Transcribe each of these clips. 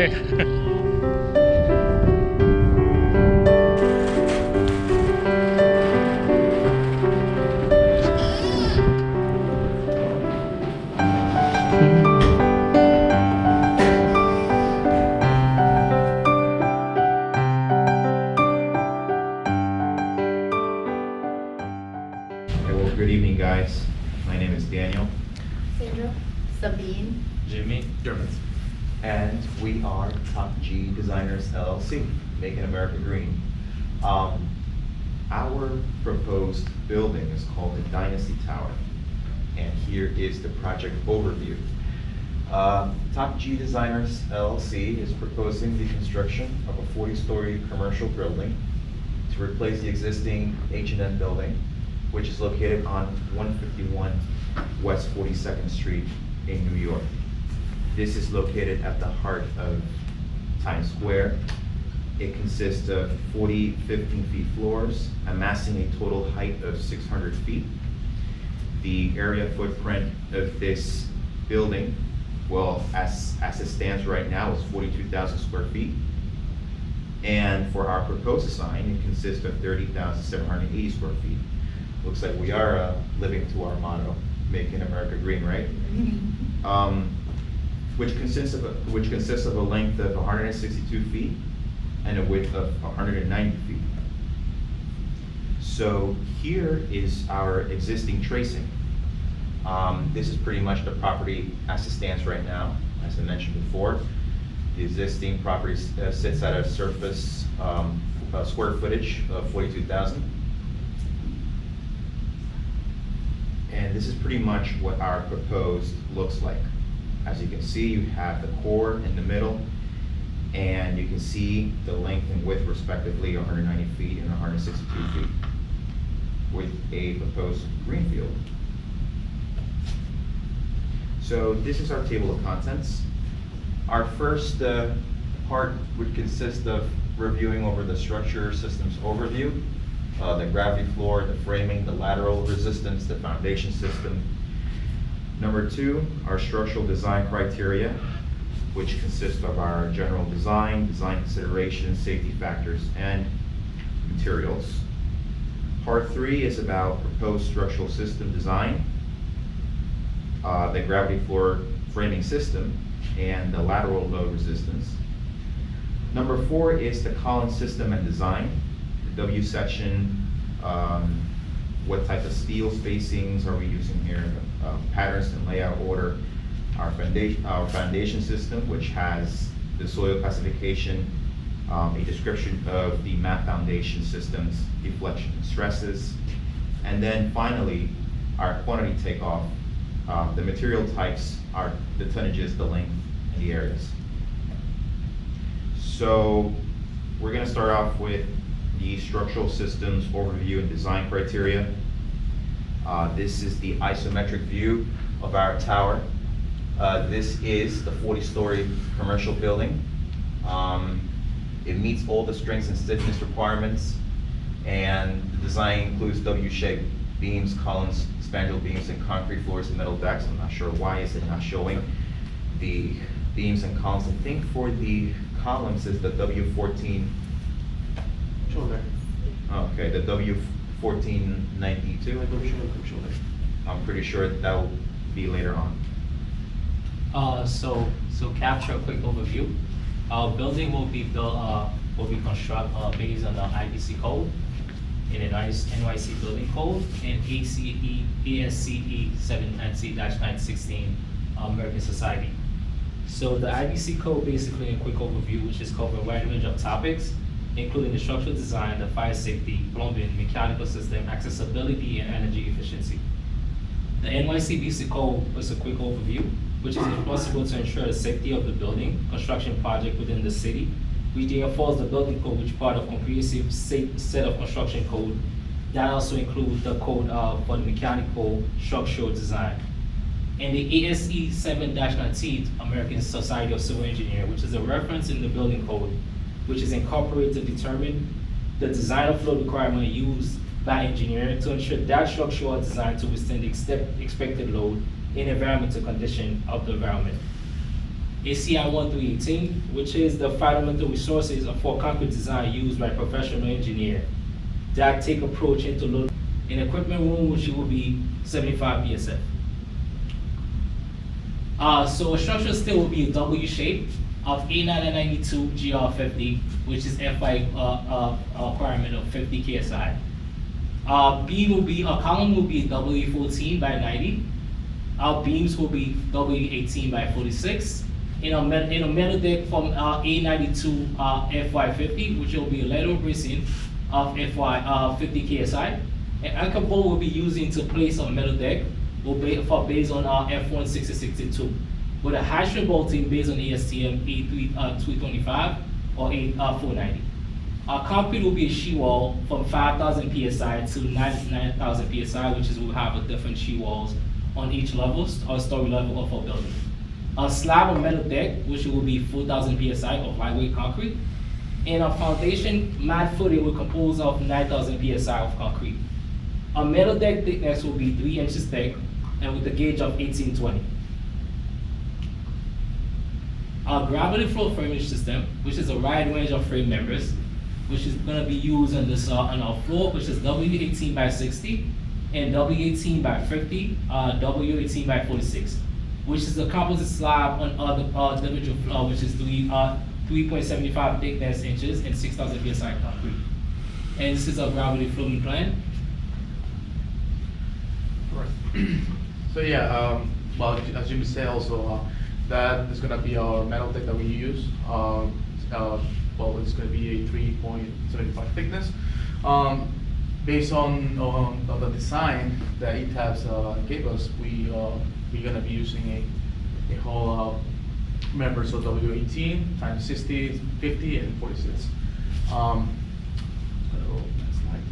Well, good evening, guys. My name is Daniel. Sandra, Sabine, Jimmy, Dermot. And we are Top G Designers LLC, Making America Green. Our proposed building is called the Dynasty Tower, and here is the project overview. Top G Designers LLC is proposing the construction of a 40-story commercial building to replace the existing H&M building, which is located on 151 West 42nd Street in New York. This is located at the heart of Times Square. It consists of 40 15-feet floors, amassing a total height of 600 feet. The area footprint of this building, well, as it stands right now, is 42,000 square feet. And for our proposed design, it consists of 30,780 square feet. Looks like we are living to our motto, Making America Green, right? Which consists of a length of 162 feet and a width of 190 feet. So here is our existing tracing. This is pretty much the property as it stands right now. As I mentioned before, the existing property sits at a surface square footage of 42,000. And this is pretty much what our proposed looks like. As you can see, you have the core in the middle, and you can see the length and width respectively, 190 feet and 162 feet, with a proposed green field. So this is our table of contents. Our first part would consist of reviewing over the structure systems overview, the gravity floor, the framing, the lateral resistance, the foundation system. Number two, our structural design criteria, which consists of our general design considerations, safety factors, and materials. Part three is about proposed structural system design, the gravity floor framing system, and the lateral load resistance. Number four is the column system and design, the W section, what type of steel spacings are we using here, patterns and layout order, our foundation system, which has the soil classification, a description of the mat foundation systems, deflection and stresses, and then finally, our quantity takeoff, the material types, are the tonnages, the length, and the areas. So we're going to start off with the structural systems overview and design criteria. This is the isometric view of our tower. This is the 40-story commercial building. It meets all the strengths and stiffness requirements, and the design includes W-shaped beams, columns, spandrel beams, and concrete floors and metal decks. I'm not sure why is it not showing the beams and columns. I think for the columns is the W14. Show there. Okay, the W1492, I believe. I'm pretty sure that will be later on. So capture a quick overview. Our building will be built, constructed based on the IBC code, in a nice NYC building code, and ASCE 790-916 American Society. So the IBC code, basically a quick overview, which is covering a wide range of topics, including the structural design, the fire safety, plumbing, mechanical system, accessibility, and energy efficiency. The NYCBC code is a quick overview, which is responsible to ensure the safety of the building construction project within the city, which reinforces the building code, which is part of comprehensive set of construction code. That also includes the code for the mechanical structural design. And the ASE 7-19, American Society of Civil Engineers, which is a reference in the building code, which is incorporated to determine the design of flow requirement used by engineering to ensure that structure is designed to withstand the expected load in environmental condition of the environment. a CI1318, which is the fundamental resources for concrete design used by professional engineer that take approach into load. An equipment room, which will be 75 PSF. So a structure still will be a W shape of A992 GR50, which is FI requirement of 50 KSI. Beam will be, column will be W14 by 90. Our beams will be W18 by 46. In a metal deck from A92 FY50, which will be a lateral bracing of FY 50 KSI. An anchor bolt will be using to place on metal deck based on our F1662 with a hydrogen bolting based on ASTM A325 or A490. Our concrete will be a shear wall from 5,000 PSI to 99,000 PSI, which is we'll have a different shear walls on each level or story level of our building. A slab of metal deck, which will be 4,000 PSI of lightweight concrete. And our foundation mat footing will compose of 9,000 PSI of concrete. Our metal deck thickness will be 3 inches thick and with a gauge of 1820. Our gravity flow framing system, which is a wide range of frame members, which is going to be used on this on our floor, which is W18 by 60 and W18 by 50, W18 by 46, which is a composite slab on other individual floor, which is 3.75 thickness inches and 6,000 PSI concrete. And this is our gravity flowing plan. So yeah, well, as Jimmy said also, that is gonna be our metal deck that we use. Well, it's gonna be a 3.75 thickness. Based on the design that ETABS gave us, we're gonna be using a whole member, so W18 times 60, 50, and 46. Next slide.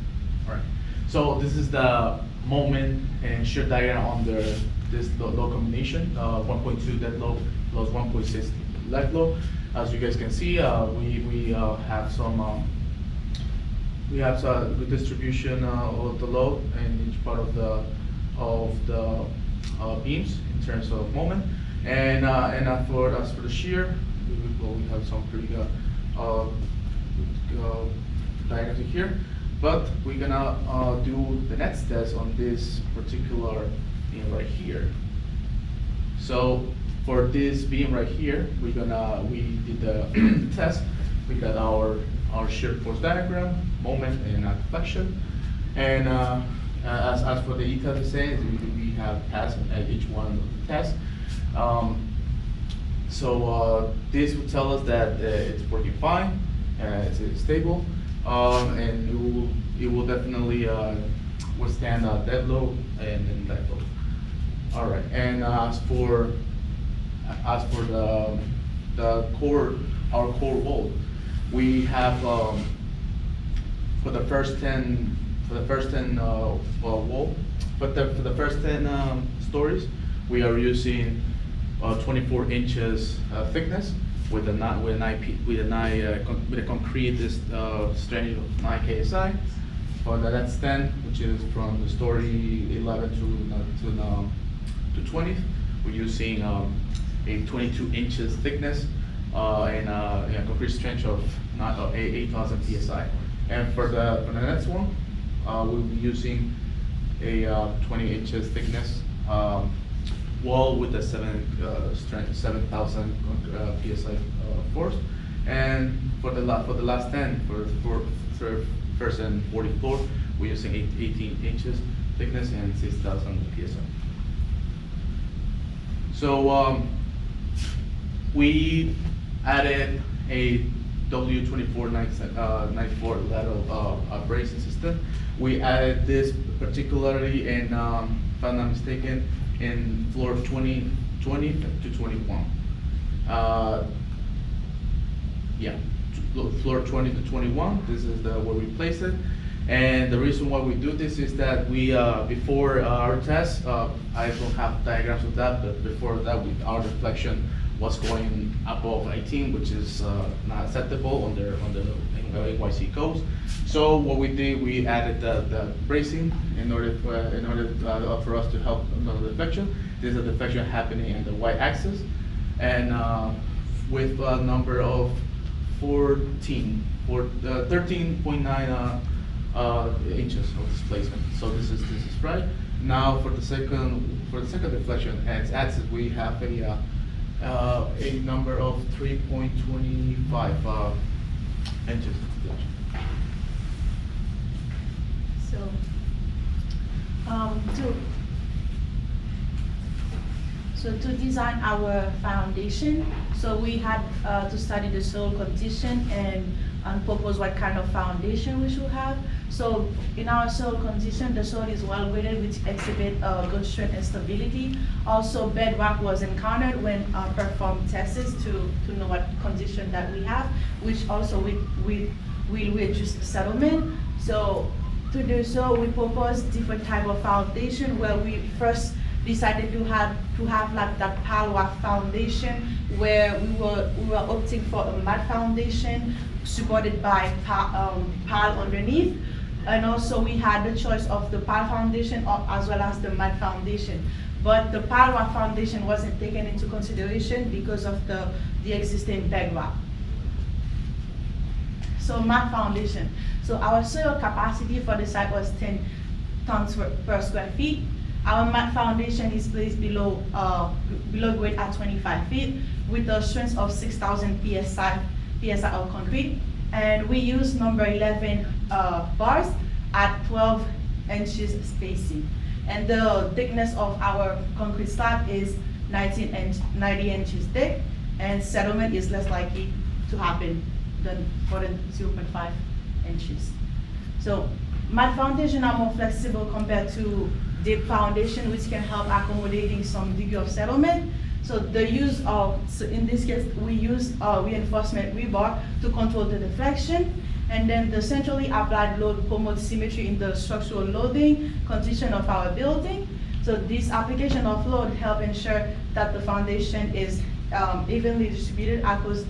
All right. So this is the moment and shear diagram under this load combination, 1.2 dead load plus 1.6 leg load. As you guys can see, we have some good distribution of the load in each part of the beams in terms of moment. And as for the shear, we have some pretty good diagrams here. But we're gonna do the next test on this particular beam right here. So for this beam right here, we did the test. We got our shear force diagram, moment, and deflection. And as for the ETA saying, we have passed at each one of the tests. So this will tell us that it's working fine, it's stable. And it will definitely withstand dead load and dead load. All right, and as for the core, our core wall, we have for the first 10 wall, but for the first 10 stories, we are using 24 inches thickness with a concrete strength of 9 KSI. For the next 10, which is from the story 11 to 20, we're using a 22 inches thickness and a concrete strength of 8,000 PSI. And for the next one, we'll be using a 20 inches thickness wall with a 7,000 PSI force. And for the last 10, for first and 40th floor, we're using 18 inches thickness and 6,000 PSI. So we added a W2494 lateral bracing system. We added this particularly in, if I'm not mistaken, in floor 20 to 21. Floor 20 to 21. This is where we place it. And the reason why we do this is that we, before our test, I don't have diagrams of that, but before that, our deflection was going above 18, which is not acceptable under NYC codes. So what we did, we added the bracing in order for us to help on the deflection. There's a deflection happening in the y-axis, and with a number of 13.9 inches of displacement. So this is right. Now for the second deflection axis, we have a number of 3.25 inches of deflection. So to design our foundation, so we had to study the soil condition and propose what kind of foundation we should have. So in our soil condition, the soil is well graded, which exhibit good strength and stability. Also, bedrock was encountered when performed tests to know what condition that we have, which also will reduce settlement. So to do so, we proposed different type of foundation where we first decided to have like that pile rock foundation, where we were opting for a mat foundation supported by pile underneath. And also we had the choice of the pile foundation as well as the mat foundation. But the pile rock foundation wasn't taken into consideration because of the existing bedrock. So mat foundation. So our soil capacity for the site was 10 tons per square feet. Our mat foundation is placed below grade at 25 feet with a strength of 6,000 PSI of concrete. And we use number 11 bars at 12 inches spacing. And the thickness of our concrete slab is 90 inches thick, and settlement is less likely to happen than for the 0.5 inches. So mat foundation are more flexible compared to deep foundation, which can help accommodating some degree of settlement. So the use of, so in this case, we use reinforcement rebar to control the deflection, and then the centrally applied load promotes symmetry in the structural loading condition of our building. So this application of load help ensure that the foundation is evenly distributed across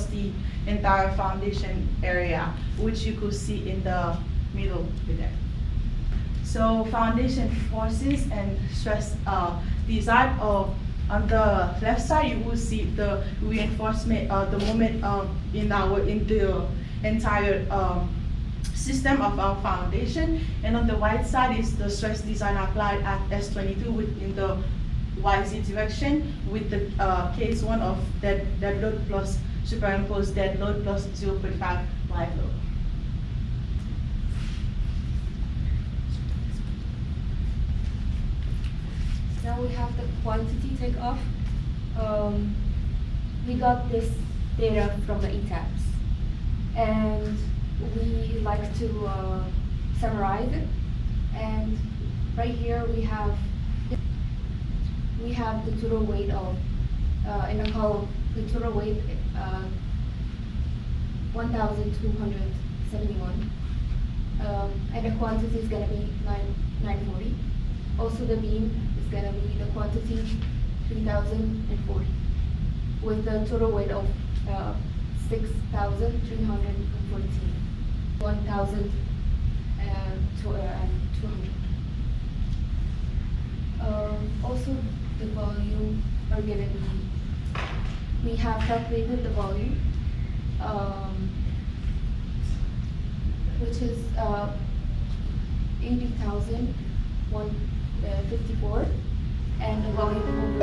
the entire foundation area, which you could see in the middle there. So foundation forces and stress design on the left side, you will see the reinforcement, the moment in the entire system of our foundation. And on the right side is the stress design applied at S22 in the YZ direction with the case one of dead load plus superimposed dead load plus 0.5 live load. Now we have the quantity takeoff. We got this data from the ETABS, and we like to summarize it. And right here we have the total weight of in a column. The total weight 1,271, and the quantity is gonna be 940. Also, the beam is gonna be the quantity 3,040 with the total weight of 6,314, 1,200. Also, the volume are gonna be. We have calculated the volume, which is 80,154, and the volume over